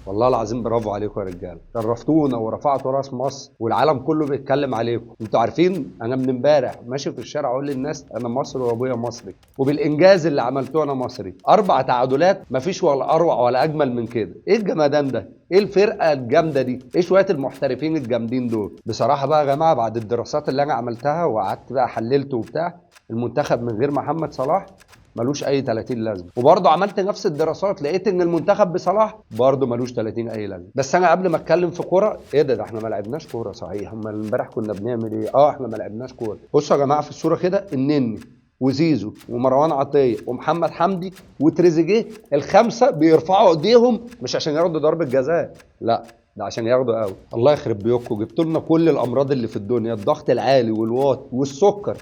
والله العظيم برافو عليكم يا رجاله، شرفتونا ورفعتوا راس مصر والعالم كله بيتكلم عليكم. انتوا عارفين انا من امبارح ماشي في الشارع اقول للناس انا مصري وابويا مصري، وبالانجاز اللي عملتوه انا مصري. 4 تعادلات مفيش ولا اروع ولا اجمل من كده. ايه الجمدان ده؟ ايه الفرقه الجامده دي؟ ايه شويه المحترفين الجامدين دول؟ بصراحه بقى يا جماعه بعد الدراسات اللي انا عملتها وقعدت بقى حللت وبتاع، المنتخب من غير محمد صلاح ملوش اي 30 لازمه. وبرضه عملت نفس الدراسات لقيت ان المنتخب بصلاح برضه ملوش 30 اي لازمه. بس انا قبل ما اتكلم في كوره، ايه ده احنا ما لعبناش كوره صحيح، امال امبارح كنا بنعمل ايه؟ احنا ما لعبناش كوره. بصوا يا جماعه في الصوره كده، النني وزيزو ومروان عطيه ومحمد حمدي وتريزيجيه، الخمسه بيرفعوا ايديهم مش عشان ياخدوا ضربه جزاء، لا ده عشان ياخدوا اوت. الله يخرب بيوتكم، جبتوا لنا كل الامراض اللي في الدنيا، الضغط العالي والواط والسكر.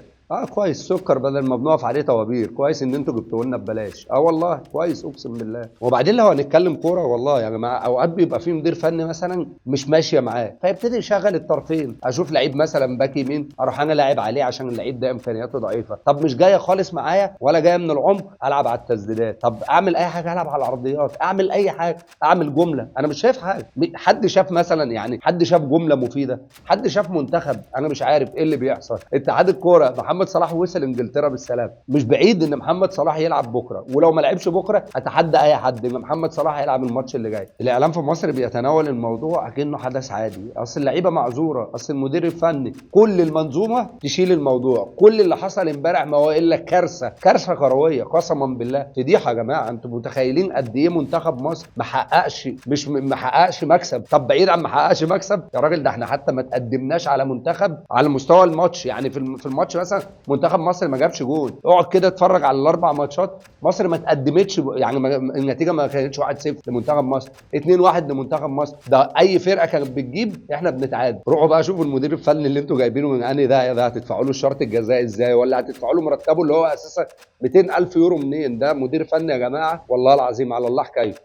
كويس، سكر بدل ما بنقف عليه طوابير، كويس ان انتوا جبتوه لنا ببلاش. والله كويس اقسم بالله. وبعدين لو هنتكلم كوره والله يا جماعه، اوقات بيبقى في مدير فني مثلا مش ماشيه معاه فيبتدي يشغل الطرفين. اشوف لعيب مثلا باك يمين اروح انا لاعب عليه عشان اللعيب ده امكانياته ضعيفه، طب مش جايه خالص معايا ولا جايه من العمق، العب على التسديدات. طب اعمل اي حاجه، العب على العرضيات، اعمل اي حاجه، اعمل جمله. انا مش شايف حاجه. حد شاف مثلا يعني، حد شاف جمله مفيده؟ حد شاف منتخب؟ انا مش عارف ايه اللي بيحصل. اتحاد الكوره محمد صلاح وصل انجلترا بالسلام، مش بعيد ان محمد صلاح يلعب بكره، ولو ما لعبش بكره اتحدى اي حد ان محمد صلاح يلعب الماتش اللي جاي. الاعلام في مصر بيتناول الموضوع كأنه حدث عادي، اصل اللعيبه معذوره، اصل المدير الفني، كل المنظومه تشيل الموضوع. كل اللي حصل امبارح ما هو الا كارثه، كارثه كرويه قسما بالله، فضيحه يا جماعه. انتوا متخيلين قد ايه منتخب مصر ما حققش، مش ما حققش مكسب؟ طب بعيد عن ما حققش مكسب يا راجل، ده احنا حتى ما تقدمناش على منتخب على مستوى الماتش. يعني في الماتش مثلا منتخب مصر ما جابش جول، اقعد كده اتفرج على ال4 ماتشات مصر ما تقدمتش، يعني النتيجه ما كانتش 1-0 لمنتخب مصر، 2-1 لمنتخب مصر. ده اي فرقه كانت بتجيب احنا بنتعادل. روحوا بقى شوفوا المدير الفني اللي انتوا جايبينه من انهي ده هتدفعوا له الشرط الجزائي ازاي، ولا هتدفعوا له مرتبه اللي هو اساسا 200,000 يورو منين؟ ده مدير فني يا جماعه والله العظيم على الله حكايته.